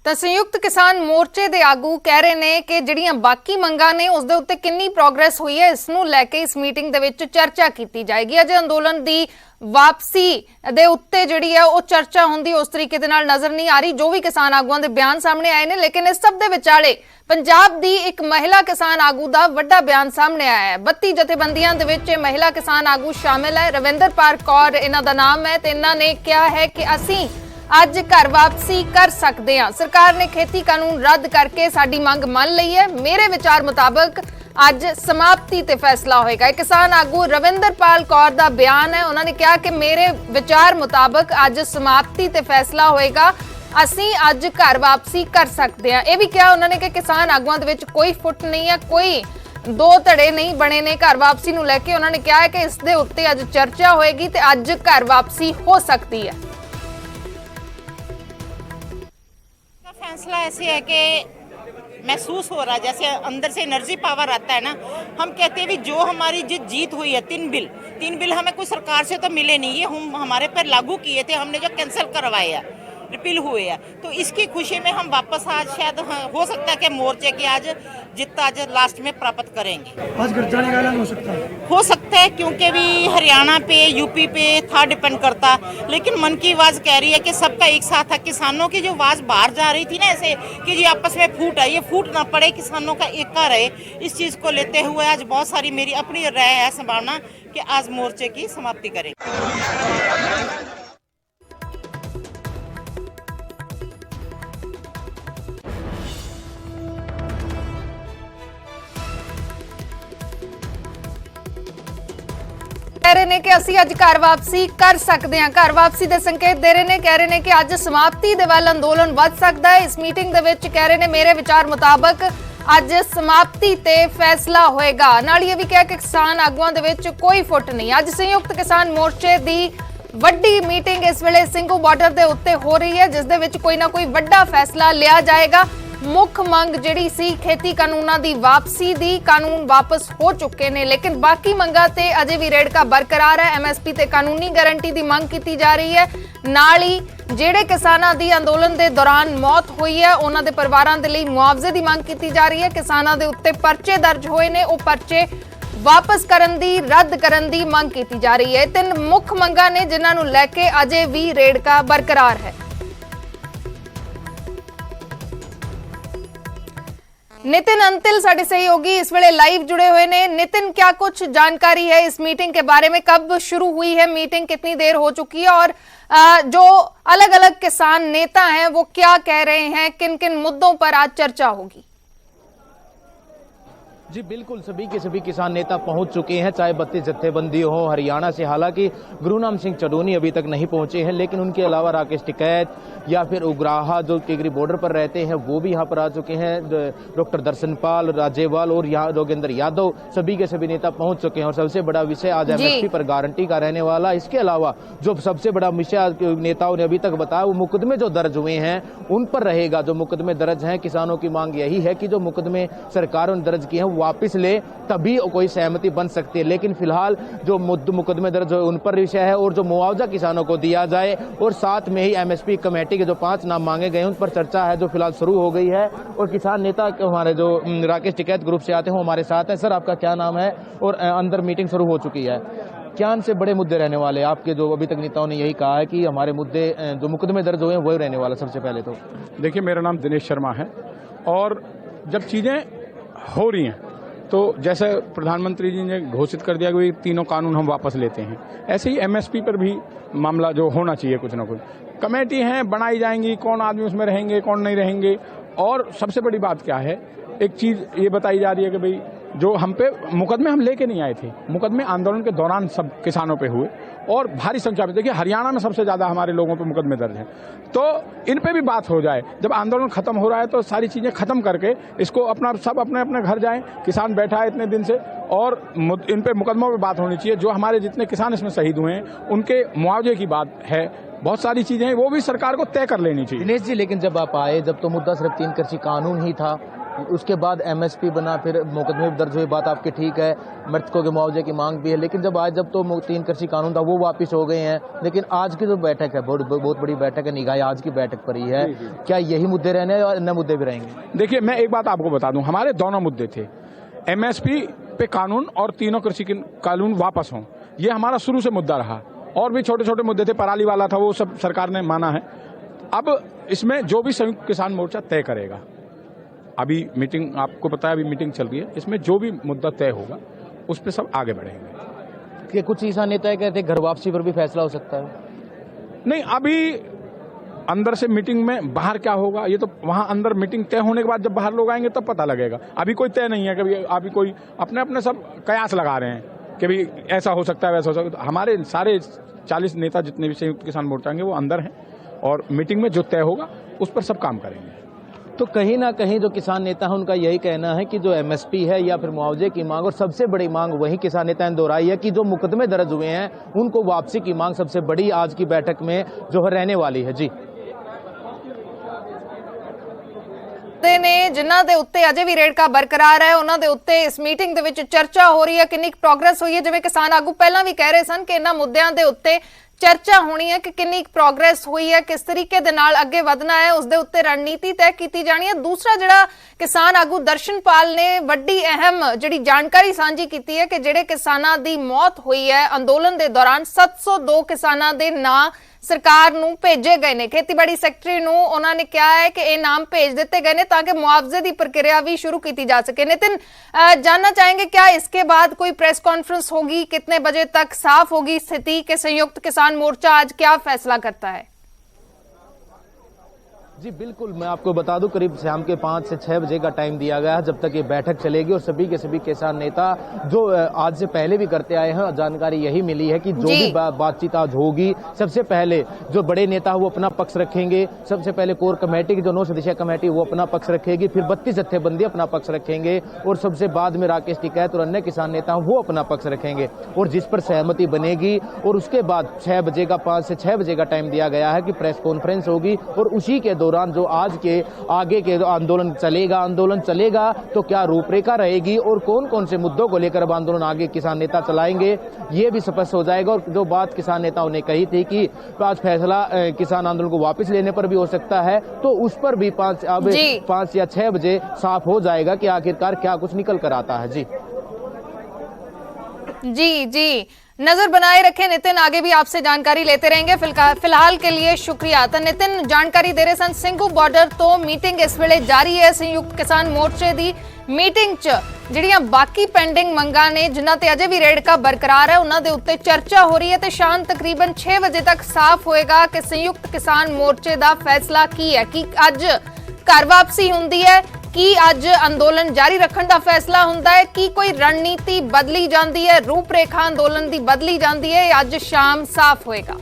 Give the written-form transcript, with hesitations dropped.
ਤਾਂ ਸੰਯੁਕਤ ਕਿਸਾਨ ਮੋਰਚੇ ਦੇ ਆਗੂ ਕਹਿ ਰਹੇ ਨੇ ਕਿ ਜਿਹੜੀਆਂ ਬਾਕੀ ਮੰਗਾਂ ਨੇ ਉਸ ਦੇ ਉੱਤੇ ਕਿੰਨੀ ਪ੍ਰੋਗਰੈਸ ਹੋਈ ਹੈ ਇਸ ਨੂੰ ਲੈ ਕੇ ਇਸ ਮੀਟਿੰਗ ਦੇ ਵਿੱਚ ਚਰਚਾ ਕੀਤੀ ਜਾਏਗੀ। ਅਜੇ ਅੰਦੋਲਨ ਦੀ ਵਾਪਸੀ ਦੇ ਉੱਤੇ ਜਿਹੜੀ ਹੈ ਉਹ ਚਰਚਾ ਹੁੰਦੀ ਉਸ ਤਰੀਕੇ ਦੇ ਨਾਲ ਨਜ਼ਰ ਨਹੀਂ ਆ ਰਹੀ ਜੋ ਵੀ ਕਿਸਾਨ ਆਗੂਆਂ ਦੇ ਬਿਆਨ ਸਾਹਮਣੇ ਆਏ ਨੇ। ਲੇਕਿਨ ਇਸ ਸਭ ਦੇ ਵਿਚਾਲੇ ਪੰਜਾਬ ਦੀ ਇੱਕ ਮਹਿਲਾ ਕਿਸਾਨ ਆਗੂ ਦਾ ਵੱਡਾ ਬਿਆਨ ਸਾਹਮਣੇ ਆਇਆ ਹੈ। 32 ਜਥੇਬੰਦੀਆਂ ਦੇ ਵਿੱਚ ਮਹਿਲਾ ਕਿਸਾਨ ਆਗੂ ਸ਼ਾਮਿਲ ਹੈ। ਰਵਿੰਦਰਪਾਲ ਕੌਰ ਇਹਨਾਂ ਦਾ ਨਾਮ ਹੈ ਤੇ ਇਹਨਾਂ ਨੇ ਕਿਹਾ ਹੈ ਕਿ ਅਸੀਂ ਅੱਜ घर वापसी कर सकते हैं। सरकार ने खेती कानून रद्द करके साडी मंग मान ली है। मेरे विचार मुताबिक आज समाप्ति ते फैसला होएगा। किसान आगू रविंदरपाल कौर दा बयान है। उन्होंने कहा कि मेरे विचार मुताबिक आज समाप्ति ते फैसला होएगा, असीं आज घर वापसी कर सकते हैं। यह भी कहा उन्होंने कि किसान आगुआं दे विच कोई फुट नहीं है, कोई दो धड़े नहीं बने ने घर वापसी नूं लैके। उन्होंने कहा है कि इस दे उत्ते अज चर्चा होएगी ते अज घर वापसी हो सकती है। फैसला ऐसे है कि महसूस हो रहा है जैसे अंदर से एनर्जी पावर आता है ना। हम कहते हैं भी जो हमारी जीत हुई है तीन बिल हमें कोई सरकार से तो मिले नहीं, ये हम हमारे पर लागू किए थे, हमने जो कैंसिल करवाए हैं रिपील हुए हैं, तो इसकी खुशी में हम वापस आज शायद हो सकता है कि मोर्चे की आज जीत आज लास्ट में प्राप्त करेंगे। आज घर जाने का ऐलान हो सकता है क्योंकि भी हरियाणा पे यूपी पे था डिपेंड करता। लेकिन मन की आवाज़ कह रही है कि सबका एक साथ है। किसानों की जो आवाज़ बाहर जा रही थी ना ऐसे कि जी आपस में फूट है, ये फूट ना पड़े, किसानों का एका रहे, इस चीज़ को लेते हुए आज बहुत सारी मेरी अपनी राय है संभावना कि आज मोर्चे की समाप्ति करेंगे। कह रहे ने कि ਅਸੀਂ ਅੱਜ ਘਰ ਵਾਪਸੀ ਕਰ ਸਕਦੇ ਹਾਂ। ਘਰ ਵਾਪਸੀ ਦੇ ਸੰਕੇਤ ਦੇ ਰਹੇ ਨੇ। ਕਹਿ ਰਹੇ ਨੇ ਕਿ ਅੱਜ ਸਮਾਪਤੀ ਦੇ ਵੱਲ ਅੰਦੋਲਨ ਵੱਧ ਸਕਦਾ ਹੈ। ਇਸ ਮੀਟਿੰਗ ਦੇ ਵਿੱਚ ਕਹਿ ਰਹੇ ਨੇ ਮੇਰੇ ਵਿਚਾਰ ਮੁਤਾਬਕ ਅੱਜ ਸਮਾਪਤੀ ਤੇ ਫੈਸਲਾ ਹੋਏਗਾ। ਨਾਲ ਇਹ ਵੀ ਕਿਹਾ ਕਿ ਕਿਸਾਨ ਆਗੂਆਂ ਦੇ ਵਿੱਚ ਕੋਈ ਫੁੱਟ ਨਹੀਂ। ਅੱਜ ਸੰਯੁਕਤ ਕਿਸਾਨ ਮੋਰਚੇ ਦੀ ਵੱਡੀ ਮੀਟਿੰਗ ਇਸ ਵੇਲੇ ਸਿੰਘੂ ਬਾਰਡਰ ਦੇ ਉੱਤੇ ਹੋ ਰਹੀ ਹੈ ਜਿਸ ਦੇ ਵਿੱਚ ਕੋਈ ਨਾ ਕੋਈ ਵੱਡਾ ਫੈਸਲਾ ਲਿਆ ਜਾਏਗਾ। मुख मंग जिहड़ी सी खेती कानूनां दी वापसी दी, कानून वापस हो चुके ने लेकिन बाकी मंगां ते अजे भी रेड़का बरकरार है। MSP ते कानूनी गारंटी दी मंग कीती जा रही है। नाल ही जिहड़े किसानां दी अंदोलन दे दौरान मौत हुई है उन्हां दे परिवारां दे लई मुआवजे दी मंग कीती जा रही है। किसानां दे उत्ते परचे दर्ज होए ने ਉਹ परचे वापस करन दी रद्द करन दी मंग कीती जा रही है। तीन मुख मंगां ने जिन्हां नूं लैके अजे भी रेड़का बरकरार है। नितिन अंतिल साडे सहयोगी इस वेले लाइव जुड़े हुए ने। नितिन, क्या कुछ जानकारी है इस मीटिंग के बारे में? कब शुरू हुई है मीटिंग, कितनी देर हो चुकी है और जो अलग अलग किसान नेता हैं वो क्या कह रहे हैं, किन किन मुद्दों पर आज चर्चा होगी? जी बिल्कुल, सभी के सभी किसान नेता पहुंच चुके हैं, चाहे 32 जत्थेबंदी हो हरियाणा से। हालांकि गुरुनाम सिंह चडोनी अभी तक नहीं पहुंचे हैं लेकिन उनके अलावा राकेश टिकैत या फिर उग्राहा जो टिकरी बॉर्डर पर रहते हैं वो भी यहाँ पर आ चुके हैं। डॉक्टर दर्शनपाल राजेवाल और यहाँ योगेंद्र यादव, सभी के सभी नेता पहुंच चुके हैं। और सबसे बड़ा विषय आज MSP पर गारंटी का रहने वाला। इसके अलावा जो सबसे बड़ा विषय नेताओं ने अभी तक बताया वो मुकदमे जो दर्ज हुए हैं उन पर रहेगा। जो मुकदमे दर्ज हैं, किसानों की मांग यही है कि जो मुकदमे सरकारों ने दर्ज किए हैं वापिस ले, तभी कोई सहमति बन सकती है। लेकिन फिलहाल जो मुकदमे दर्ज हुए उन पर विषय है और जो मुआवजा किसानों को दिया जाए और साथ में ही MSP कमेटी के जो 5 नाम मांगे गए उन पर चर्चा है जो फिलहाल शुरू हो गई है। और किसान नेता हमारे जो राकेश टिकैत ग्रुप से आते हैं हमारे साथ हैं। सर, आपका क्या नाम है और अंदर मीटिंग शुरू हो चुकी है, क्या से बड़े मुद्दे रहने वाले आपके? जो अभी तक नेताओं ने यही कहा है कि हमारे मुद्दे जो मुकदमे दर्ज हुए हैं वही रहने वाला। सबसे पहले तो देखिए, मेरा नाम दिनेश शर्मा है और जब चीज़ें हो रही हैं तो जैसे प्रधानमंत्री जी ने घोषित कर दिया कि तीनों कानून हम वापस लेते हैं, ऐसे ही MSP पर भी मामला जो होना चाहिए कुछ ना कुछ। कमेटी हैं बनाई जाएंगी, कौन आदमी उसमें रहेंगे कौन नहीं रहेंगे। और सबसे बड़ी बात क्या है, एक चीज़ ये बताई जा रही है कि भाई जो हम पे मुकदमे हम लेके नहीं आए थे, मुकदमे आंदोलन के दौरान सब किसानों पे हुए और भारी संख्या में। देखिए, हरियाणा में सबसे ज़्यादा हमारे लोगों पे मुकदमे दर्ज हैं, तो इन पे भी बात हो जाए। जब आंदोलन खत्म हो रहा है तो सारी चीज़ें खत्म करके इसको अपना सब अपने अपने घर जाएं। किसान बैठा है इतने दिन से और इन पे मुकदमों पे बात होनी चाहिए। जो हमारे जितने किसान इसमें शहीद हुए हैं उनके मुआवजे की बात है, बहुत सारी चीजें हैं वो भी सरकार को तय कर लेनी चाहिए। दिनेश जी, लेकिन जब आप आए जब तो मुद्दा सिर्फ 3 कृषि कानून ही था उसके बाद एमएसपी बना, फिर मुकदमे भी दर्ज हुई, बात आपकी ठीक है, मृतकों के मुआवजे की मांग भी है, लेकिन जब तो 3 कृषि कानून था वो वापस हो गए हैं। लेकिन आज की जो बैठक है बहुत बड़ी बैठक है, निगाह आज की बैठक पर ही है, क्या यही मुद्दे रहने हैं और अन्य मुद्दे भी रहेंगे? देखिए, मैं एक बात आपको बता दूं, हमारे दोनों मुद्दे थे, एमएसपी पे कानून और तीनों कृषि कानून वापस हों, ये हमारा शुरू से मुद्दा रहा। और भी छोटे छोटे मुद्दे थे, पराली वाला था, वो सब सरकार ने माना है। अब इसमें जो भी संयुक्त किसान मोर्चा तय करेगा, अभी मीटिंग, आपको पता है अभी मीटिंग चल रही है, इसमें जो भी मुद्दा तय होगा उस पर सब आगे बढ़ेंगे। कि कुछ किसान नेता कहते हैं घर वापसी पर भी फैसला हो सकता है। नहीं, अभी अंदर से मीटिंग में, बाहर क्या होगा ये तो वहां अंदर मीटिंग तय होने के बाद जब बाहर लोग आएंगे तब पता लगेगा। अभी कोई तय नहीं है, कभी अभी कोई अपने अपने सब कयास लगा रहे हैं कि भाई ऐसा हो सकता है, वैसा हो सकता है। हमारे सारे 40 नेता जितने भी संयुक्त किसान मोर्चा होंगे वो अंदर हैं और मीटिंग में जो तय होगा उस पर सब काम करेंगे। तो कहीं ना कहीं जो किसान नेता है उनका यही कहना है कि जो एमएसपी है या फिर मुआवजे की मांग, और सबसे बड़ी मांग वही किसान नेता ने दोहराई है कि जो मुकदमे दर्ज हुए हैं उनको वापसी की मांग सबसे बड़ी आज की बैठक में जो है रहने वाली है। जी, ਨੇ ਜਿਨ੍ਹਾਂ ਦੇ ਉੱਤੇ ਅਜੇ ਵੀ ਰੇੜਕਾ ਬਰਕਰਾਰ ਹੈ, ਉਹਨਾਂ ਦੇ ਉੱਤੇ ਇਸ ਮੀਟਿੰਗ ਦੇ ਵਿੱਚ ਚਰਚਾ ਹੋ ਰਹੀ ਹੈ, ਕਿੰਨੀ ਪ੍ਰੋਗਰੈਸ ਹੋਈ ਹੈ। ਜਿਵੇਂ ਕਿਸਾਨ ਆਗੂ ਪਹਿਲਾਂ ਵੀ ਕਹਿ ਰਹੇ ਸਨ ਕਿ ਇਹਨਾਂ ਮੁੱਦਿਆਂ ਦੇ ਉੱਤੇ ਚਰਚਾ ਹੋਣੀ ਹੈ ਕਿ ਕਿੰਨੀ ਪ੍ਰੋਗਰੈਸ ਹੋਈ ਹੈ, ਕਿਸ ਤਰੀਕੇ ਦੇ ਨਾਲ ਅੱਗੇ ਵਧਣਾ ਹੈ, ਉਸ ਦੇ ਉੱਤੇ ਰਣਨੀਤੀ ਤੈਅ ਕੀਤੀ ਜਾਣੀ ਹੈ। ਦੂਸਰਾ ਜਿਹੜਾ ਕਿਸਾਨ ਆਗੂ ਦਰਸ਼ਨਪਾਲ ਨੇ ਵੱਡੀ ਅਹਿਮ ਜਿਹੜੀ ਜਾਣਕਾਰੀ ਸਾਂਝੀ ਕੀਤੀ ਹੈ ਕਿ ਜਿਹੜੇ ਕਿਸਾਨਾਂ ਦੀ ਮੌਤ ਹੋਈ ਹੈ ਅੰਦੋਲਨ ਦੇ ਦੌਰਾਨ, 702 ਕਿਸਾਨਾਂ ਦੇ ਨਾਂ सरकार नूं भेजे गए ने। खेतीबाड़ी सैकटरी नूं उन्हां ने कहा है कि ये नाम भेज दिते गए ने ताकि मुआवजे की प्रक्रिया भी शुरू की जा सके। नितिन, जानना चाहेंगे क्या इसके बाद कोई प्रेस कॉन्फ्रेंस होगी, कितने बजे तक साफ होगी स्थिति कि संयुक्त किसान मोर्चा आज क्या फैसला करता है? जी बिल्कुल, मैं आपको बता दूं करीब शाम के 5 से 6 बजे का टाइम दिया गया है जब तक ये बैठक चलेगी, और सभी के सभी किसान नेता जो आज से पहले भी करते आए हैं, जानकारी यही मिली है कि जो भी बातचीत आज होगी, सबसे पहले जो बड़े नेता वो अपना पक्ष रखेंगे। सबसे पहले कोर कमेटी की जो 9 सदस्यीय कमेटी वो अपना पक्ष रखेगी, फिर 32 जत्थेबंदी अपना पक्ष रखेंगे, और सबसे बाद में राकेश टिकैत और अन्य किसान नेता वो अपना पक्ष रखेंगे, और जिस पर सहमति बनेगी और उसके बाद 6 बजे का 5 से 6 बजे का टाइम दिया गया है कि प्रेस कॉन्फ्रेंस होगी, और उसी के दौरान जो आज के आगे के आंदोलन चलेगा तो क्या रूपरेखा रहेगी और कौन कौन से मुद्दों को लेकर अब आंदोलन आगे किसान नेता चलाएंगे ये भी स्पष्ट हो जाएगा। और जो बात किसान नेताओं ने कही थी कि आज फैसला किसान आंदोलन को वापस लेने पर भी हो सकता है, तो उस पर भी 5 या 6 बजे साफ हो जाएगा कि आखिरकार क्या कुछ निकल कर आता है। जी नजर बनाए रखें नितिन, आगे भी आपसे जानकारी लेते रहेंगे। फिलहाल के लिए शुक्रिया। तो नितिन जानकारी दे रहे सन ਸਿੰਘੂ ਬਾਰਡਰ ਤੋਂ ਮੀਟਿੰਗ ਇਸ ਵੇਲੇ ਜਾਰੀ ਹੈ। ਸੰਯੁਕਤ ਕਿਸਾਨ ਮੋਰਚੇ ਦੀ ਮੀਟਿੰਗ 'ਚ ਜਿਹੜੀਆਂ ਬਾਕੀ ਪੈਂਡਿੰਗ ਮੰਗਾਂ ਨੇ ਜਿਨ੍ਹਾਂ ਤੇ ਅਜੇ ਵੀ ਰੇੜਕਾ ਬਰਕਰਾਰ ਹੈ ਉਹਨਾਂ ਦੇ ਉੱਤੇ ਚਰਚਾ ਹੋ ਰਹੀ ਹੈ ਤੇ ਸ਼ਾਮ ਤਕਰੀਬਨ 6 ਵਜੇ ਤੱਕ ਸਾਫ਼ ਹੋਏਗਾ ਕਿ ਸੰਯੁਕਤ ਕਿਸਾਨ ਮੋਰਚੇ ਦਾ ਫੈਸਲਾ ਕੀ ਹੈ, ਕਿ ਅੱਜ ਘਰ ਵਾਪਸੀ ਹੁੰਦੀ ਹੈ, ਕੀ ਅੱਜ ਅੰਦੋਲਨ ਜਾਰੀ ਰੱਖਣ ਦਾ ਫੈਸਲਾ ਹੁੰਦਾ ਹੈ, ਕੀ ਕੋਈ ਰਣਨੀਤੀ ਬਦਲੀ ਜਾਂਦੀ ਹੈ, ਰੂਪਰੇਖਾ ਅੰਦੋਲਨ ਦੀ ਬਦਲੀ ਜਾਂਦੀ ਹੈ, ਅੱਜ ਸ਼ਾਮ ਸਾਫ਼ ਹੋਏਗਾ।